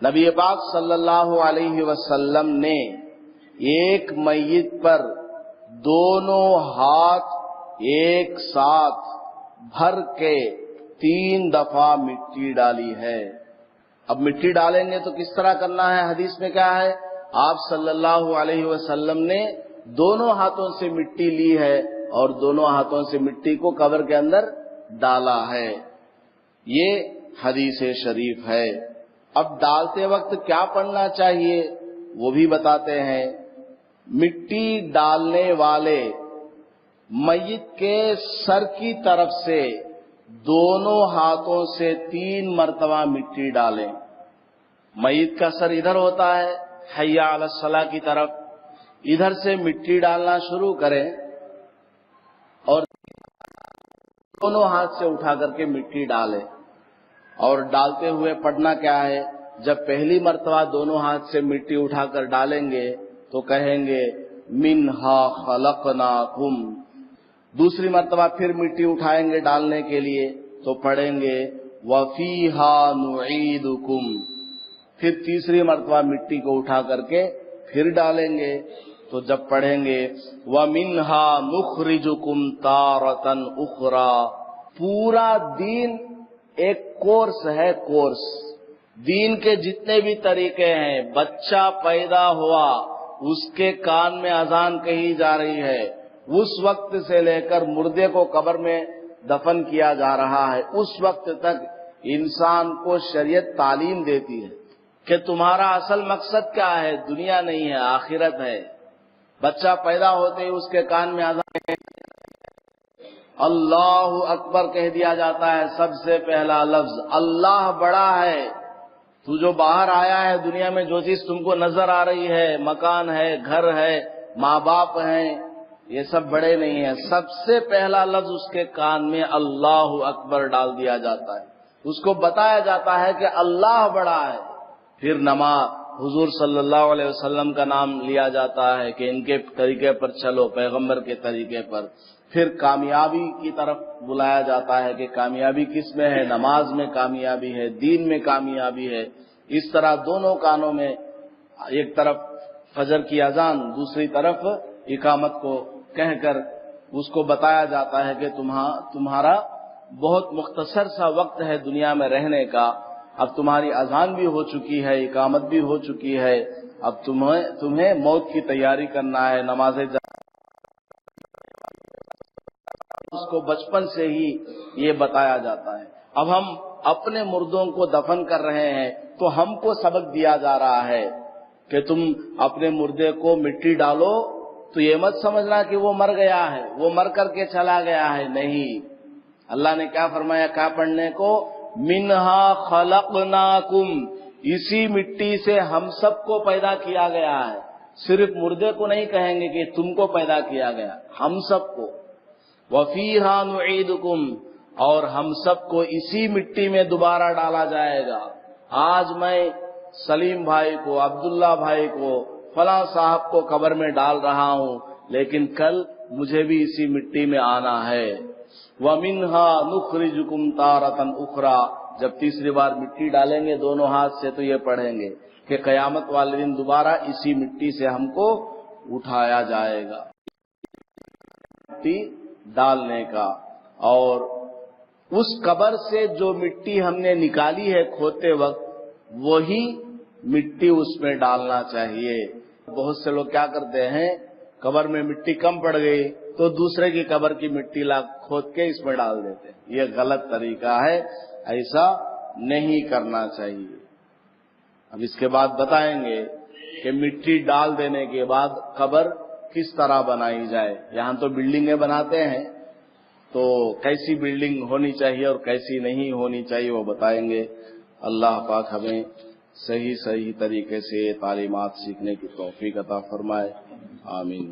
نبی پاک صلی اللہ علیہ وسلم نے ایک میت پر دونوں ہاتھ ایک ساتھ بھر کے 3 دفعہ مٹی ڈالی ہے۔ اب مٹی ڈالیں گے تو کس طرح کرنا ہے؟ حدیث میں کیا ہے؟ آپ صلی اللہ علیہ وسلم نے دونوں ہاتھوں سے مٹی لی ہے اور دونوں ہاتھوں سے مٹی کو قبر کے اندر ڈالا ہے۔ یہ حدیث شریف ہے۔ اب ڈالتے وقت کیا پڑھنا چاہیے وہ بھی بتاتے ہیں۔ مٹی ڈالنے والے میت کے سر کی طرف سے دونوں ہاتھوں سے 3 مرتبہ مٹی ڈالیں۔ میت کا سر ادھر ہوتا ہے حی علی الصلاۃ کی طرف، ادھر سے مٹی ڈالنا شروع کریں اور دونوں ہاتھ سے اٹھا کر کے مٹی ڈالیں، اور ڈالتے ہوئے پڑھنا کیا ہے؟ جب پہلی مرتبہ دونوں ہاتھ سے مٹی اٹھا کر ڈالیں گے تو کہیں گے منہا خلقناکم، دوسری مرتبہ پھر مٹی اٹھائیں گے ڈالنے کے لیے تو پڑھیں گے وفیہا نعیدکم، پھر تیسری مرتبہ مٹی کو اٹھا کر کے پھر ڈالیں گے تو جب پڑھیں گے وَمِنْهَا نُخْرِجُكُمْ تَارَةً أُخْرَى۔ پورا دین ایک کورس ہے، کورس۔ دین کے جتنے بھی طریقے ہیں، بچہ پیدا ہوا اس کے کان میں اذان کہی جا رہی ہے، اس وقت سے لے کر مردے کو قبر میں دفن کیا جا رہا ہے، اس وقت تک انسان کو شریعت تعلیم دیتی ہے کہ تمہارا اصل مقصد کیا ہے؟ دنیا نہیں ہے، آخرت ہے۔ بچہ پیدا ہوتے ہی اس کے کان میں اذان اللہ اکبر کہہ دیا جاتا ہے، سب سے پہلا لفظ اللہ بڑا ہے۔ تو جو باہر آیا ہے دنیا میں، جو چیز تم کو نظر آ رہی ہے، مکان ہے، گھر ہے، ماں باپ ہیں، یہ سب بڑے نہیں ہیں۔ سب سے پہلا لفظ اس کے کان میں اللہ اکبر ڈال دیا جاتا ہے، اس کو بتایا جاتا ہے کہ اللہ بڑا ہے۔ پھر نماز، حضور صلی اللہ علیہ وسلم کا نام لیا جاتا ہے کہ ان کے طریقے پر چلو، پیغمبر کے طریقے پر۔ پھر کامیابی کی طرف بلایا جاتا ہے کہ کامیابی کس میں ہے؟ نماز میں کامیابی ہے، دین میں کامیابی ہے۔ اس طرح دونوں کانوں میں ایک طرف فجر کی اذان، دوسری طرف اقامت کو کہہ کر اس کو بتایا جاتا ہے کہ تمہارا بہت مختصر سا وقت ہے دنیا میں رہنے کا، اب تمہاری اذان بھی ہو چکی ہے، اقامت بھی ہو چکی ہے، اب تمہیں موت کی تیاری کرنا ہے، نمازیں اس کو بچپن سے ہی یہ بتایا جاتا ہے۔ اب ہم اپنے مردوں کو دفن کر رہے ہیں تو ہم کو سبق دیا جا رہا ہے کہ تم اپنے مردے کو مٹی ڈالو، تو یہ مت سمجھنا کہ وہ مر گیا ہے، وہ مر کر کے چلا گیا ہے، نہیں۔ اللہ نے کیا فرمایا؟ کیا پڑھنے کو؟ منہا خلقناکم، اسی مٹی سے ہم سب کو پیدا کیا گیا ہے۔ صرف مردے کو نہیں کہیں گے کہ تم کو پیدا کیا گیا، ہم سب کو۔ وفیہا نعیدکم، اور ہم سب کو اسی مٹی میں دوبارہ ڈالا جائے گا۔ آج میں سلیم بھائی کو، عبداللہ بھائی کو، فلاں صاحب کو قبر میں ڈال رہا ہوں، لیکن کل مجھے بھی اسی مٹی میں آنا ہے۔ وَمِنْهَا نُخْرِجُكُمْ تَارَةً أُخْرَى، جب تیسری بار مٹی ڈالیں گے دونوں ہاتھ سے تو یہ پڑھیں گے کہ قیامت والے دن دوبارہ اسی مٹی سے ہم کو اٹھایا جائے گا۔ مٹی ڈالنے کا، اور اس قبر سے جو مٹی ہم نے نکالی ہے کھودتے وقت، وہی مٹی اس میں ڈالنا چاہیے۔ بہت سے لوگ کیا کرتے ہیں، قبر میں مٹی کم پڑ گئی تو دوسرے کی قبر کی مٹی لا کھود کے اس میں ڈال دیتے ہیں، یہ غلط طریقہ ہے، ایسا نہیں کرنا چاہیے۔ اب اس کے بعد بتائیں گے کہ مٹی ڈال دینے کے بعد قبر کس طرح بنائی جائے۔ یہاں تو بلڈنگیں بناتے ہیں، تو کیسی بلڈنگ ہونی چاہیے اور کیسی نہیں ہونی چاہیے وہ بتائیں گے۔ اللہ پاک ہمیں صحیح طریقے سے تعلیمات سیکھنے کی توفیق عطا فرمائے، آمین۔